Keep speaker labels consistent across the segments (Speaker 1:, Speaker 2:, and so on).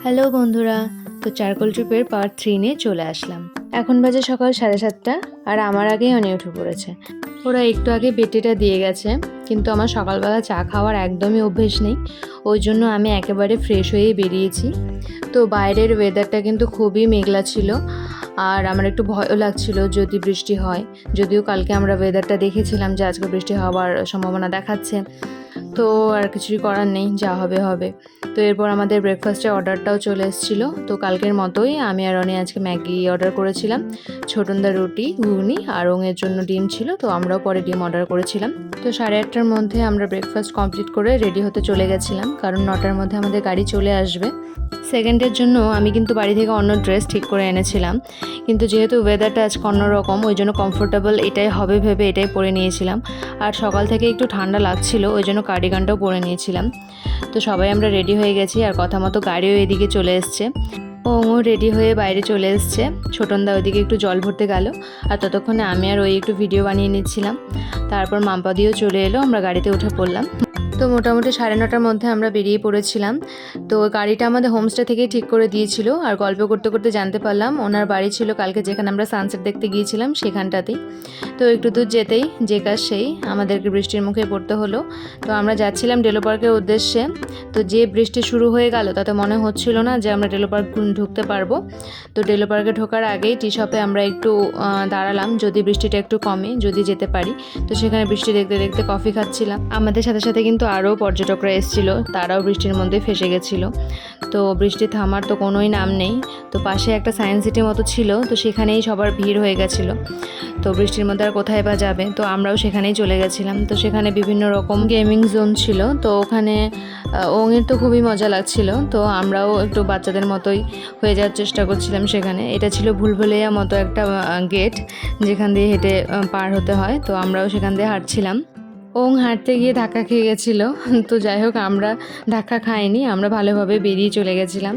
Speaker 1: Hello বন্ধুরা, তো charcoal ট্রিপের পার্ট 3 নিয়ে চলে আসলাম। এখন বাজে সকাল 7:30 আর আমার আগেই অনি উঠে পড়েছে। ওরা একটু আগে বেটিটা দিয়ে গেছে, কিন্তু আমার সকালবেলা চা খাওয়ার একদমই অভ্যেস নেই, ওই জন্য আমি একেবারে ফ্রেশ হয়েই বেরিয়েছি। তো বাইরের ওয়েদারটা কিন্তু খুবই মেঘলা ছিল, আর আমার একটু ভয়ও লাগছিল যদি বৃষ্টি হয়। যদিও কালকে আমরা ওয়েদারটা দেখেছিলাম যে আজকে বৃষ্টি হওয়ার সম্ভাবনা দেখাচ্ছে, তো আর কিছুই করার নেই, যা হবে হবে। তো এরপর আমাদের ব্রেকফাস্টের অর্ডারটাও চলে এসেছিলো। তো কালকের মতোই আমি আর অনি আজকে ম্যাগি অর্ডার করেছিলাম, ছোটনদা রুটি, ঘুগনি আর ওঙের জন্য ডিম ছিল, তো আমরাও পরে ডিম অর্ডার করেছিলাম। তো 8:30টার মধ্যে আমরা ব্রেকফাস্ট কমপ্লিট করে রেডি হতে চলে গেছিলাম, কারণ 9টার মধ্যে আমাদের গাড়ি চলে আসবে। সেকেন্ডের জন্য আমি কিন্তু বাড়ি থেকে অন্য ড্রেস ঠিক করে এনেছিলাম, কিন্তু যেহেতু ওয়েদারটা আজকে অন্যরকম, ওই জন্য কমফোর্টেবল এটাই হবে ভেবে এটাই পরে নিয়েছিলাম। আর সকাল থেকে একটু ঠান্ডা লাগছিল, ওই জন্য কার্ডিগানটাও পরে নিয়েছিলাম। তো সবাই আমরা রেডি হয়ে গেছি, আর কথা মতো গাড়িও এদিকে চলে এসছে। ওও রেডি হয়ে বাইরে চলে এসছে, ছোটনদা ওইদিকে একটু জল ভরতে গেল, আর ততক্ষণে আমি আর ওই একটু ভিডিও বানিয়ে নিচ্ছিলাম। তারপর মাম্পা দিয়েও চলে এলো, আমরা গাড়িতে উঠে পড়লাম। তো মোটামুটি 9:30টার মধ্যে আমরা বেরিয়ে পড়েছিলাম। তো গাড়িটা আমাদের হোমস্টে থেকেই ঠিক করে দিয়েছিল, আর গল্প করতে করতে জানতে পারলাম ওনার বাড়ি ছিল কালকে যেখানে আমরা সানসেট দেখতে গিয়েছিলাম সেখানটাতেই। তো একটু দূর যেতেই যে কাজ সেই আমাদেরকে বৃষ্টির মুখে পড়তে হলো। তো আমরা যাচ্ছিলাম ডেলো পার্কের উদ্দেশ্যে, তো যে বৃষ্টি শুরু হয়ে গেল তাতে মনে হচ্ছিল না যে আমরা ডেলো পার্ক ঢুকতে পারবো। তো ডেলো পার্কে ঢোকার আগেই টি শপে আমরা একটু দাঁড়ালাম, যদি বৃষ্টিটা একটু কমে, যদি যেতে পারি। তো সেখানে বৃষ্টি দেখতে দেখতে কফি খাচ্ছিলাম। আমাদের সাথে সাথে কিন্তু আরও পর্যটকরা এসেছিল, তারাও বৃষ্টির মধ্যে ফেসে গেছিলো। তো বৃষ্টি থামার তো কোনোই নাম নেই। তো পাশে একটা সায়েন্স সিটির মতো ছিল, তো সেখানেই সবার ভিড় হয়ে গেছিলো। তো বৃষ্টির মধ্যে আর কোথায় বা যাবে, তো আমরাও সেখানেই চলে গেছিলাম। তো সেখানে বিভিন্ন রকম গেমিং জোন ছিল, তো ওখানে ওঙের তো খুবই মজা লাগছিল। তো আমরাও একটু বাচ্চাদের মতোই হয়ে যাওয়ার চেষ্টা করছিলাম সেখানে। এটা ছিল ভুলভুলাইয়া মতো একটা গেট, যেখান দিয়ে হেঁটে পার হতে হয়। তো আমরাও সেখান দিয়ে হাঁটছিলাম। ওং হাঁটতে গিয়ে ধাক্কা খেয়ে গেছিলো, তো যাই হোক আমরা ধাক্কা খাইনি, আমরা ভালোভাবে বেরিয়ে চলে গেছিলাম।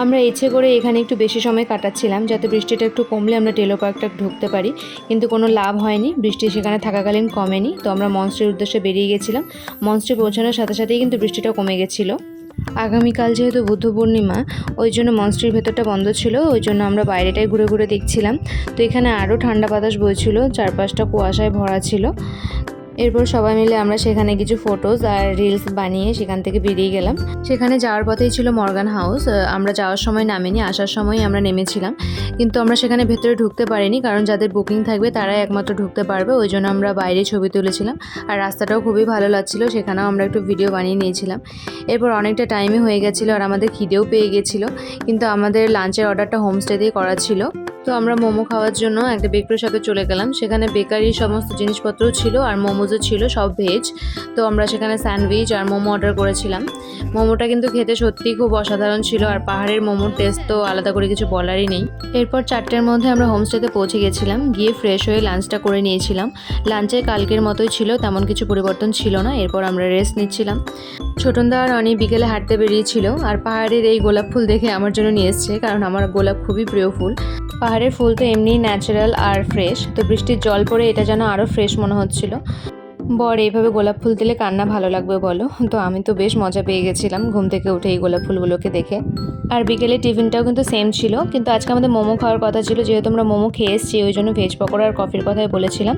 Speaker 1: আমরা ইচ্ছে করে এখানে একটু বেশি সময় কাটাচ্ছিলাম, যাতে বৃষ্টিটা একটু কমলে আমরা ডেলো পার্কটা ঢুকতে পারি, কিন্তু কোনো লাভ হয়নি, বৃষ্টি সেখানে থাকাকালীন কমেনি। তো আমরা মনস্ট্রির উদ্দেশ্যে বেরিয়ে গেছিলাম। মনস্ট্রি পৌঁছানোর সাথে সাথেই কিন্তু বৃষ্টিটা কমে গেছিলো। আগামীকাল যেহেতু বুদ্ধ পূর্ণিমা, ওই জন্য মনস্ট্রির ভেতরটা বন্ধ ছিল, ওই জন্য আমরা বাইরেটাই ঘুরে ঘুরে দেখছিলাম। তো এখানে আরও ঠান্ডা বাতাস বইছিল, চারপাশটা কুয়াশায় ভরা ছিল। এরপর সবাই মিলে আমরা সেখানে কিছু ফটোজ আর রিলস বানিয়ে সেখান থেকে বেরিয়ে গেলাম। সেখানে যাওয়ার পথেই ছিল মর্গান হাউস। আমরা যাওয়ার সময় নামিনি, আসার সময় আমরা নেমেছিলাম, কিন্তু আমরা সেখানে ভেতরে ঢুকতে পারিনি, কারণ যাদের বুকিং থাকবে তারাই একমাত্র ঢুকতে পারবে। ওই জন্য আমরা বাইরে ছবি তুলেছিলাম, আর রাস্তাটাও খুবই ভালো লাগছিল, সেখানেও আমরা একটু ভিডিও বানিয়ে নিয়েছিলাম। এরপর অনেকটা টাইমই হয়ে গেছিলো, আর আমাদের খিদেও পেয়ে গেছিলো, কিন্তু আমাদের লাঞ্চের অর্ডারটা হোমস্টে দিয়ে করা ছিল। তো আমরা মোমো খাওয়ার জন্য একটা বেকারি শপে চলে গেলাম। সেখানে বেকারির সমস্ত জিনিসপত্রও ছিল, আর মোমোজও ছিল, সব ভেজ। তো আমরা সেখানে স্যান্ডউইচ আর মোমো অর্ডার করেছিলাম। মোমোটা কিন্তু খেতে সত্যিই খুব অসাধারণ ছিল, আর পাহাড়ের মোমোর টেস্ট তো আলাদা করে কিছু বলারই নেই। এরপর 4টার মধ্যে আমরা হোমস্টেতে পৌঁছে গেছিলাম, গিয়ে ফ্রেশ হয়ে লাঞ্চটা করে নিয়েছিলাম। লাঞ্চে কালকের মতোই ছিল, তেমন কিছু পরিবর্তন ছিল না। এরপর আমরা রেস্ট নিচ্ছিলাম। ছোটনদা আর অনি বিকেলে হাঁটতে বেরিয়েছিল, আর পাহাড়ের এই গোলাপ ফুল দেখে আমার জন্য নিয়ে এসছে, কারণ আমার গোলাপ খুবই প্রিয় ফুল। পাহাড়ের ফুল তো এমনিই ন্যাচারাল আর ফ্রেশ, তো বৃষ্টির জল পড়ে এটা যেন আরও ফ্রেশ মনে হচ্ছিল। বর এইভাবে গোলাপ ফুল দিলে কান্না ভালো লাগবে বলো? তো আমি তো বেশ মজা পেয়ে গেছিলাম ঘুম থেকে উঠে এই গোলাপ ফুলগুলোকে দেখে। আর বিকেলে টিফিনটাও কিন্তু সেম ছিল, কিন্তু আজকে আমাদের মোমো খাওয়ার কথা ছিল, যেহেতু আমরা মোমো খেয়ে এসেছি, ওই জন্য ভেজ পকোড়া আর কফির কথাই বলেছিলাম।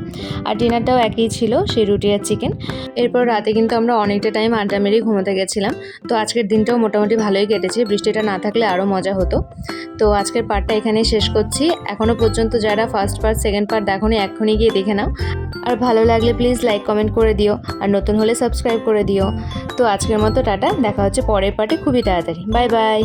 Speaker 1: আর ডিনারটাও একই ছিল, সেই রুটি আর চিকেন। এরপর রাতে কিন্তু আমরা অনেকটা টাইম আড্ডা মেরেই ঘুমোতে গেছিলাম। তো আজকের দিনটাও মোটামুটি ভালোই কেটেছে, বৃষ্টিটা না থাকলে আরও মজা হতো। তো আজকের পার্টটা এখানেই শেষ করছি। এখনও পর্যন্ত যারা ফার্স্ট পার্ট সেকেন্ড পার্ট দেখোনি, এক্ষুনি গিয়ে দেখে নাও। আর ভালো লাগলে প্লিজ লাইক কমেন্ট করে দিও, আর নতুন হলে সাবস্ক্রাইব করে দিও। তো আজকের মতো টাটা, দেখা হচ্ছে পরের পার্টে খুবই তাড়াতাড়ি। Bye bye.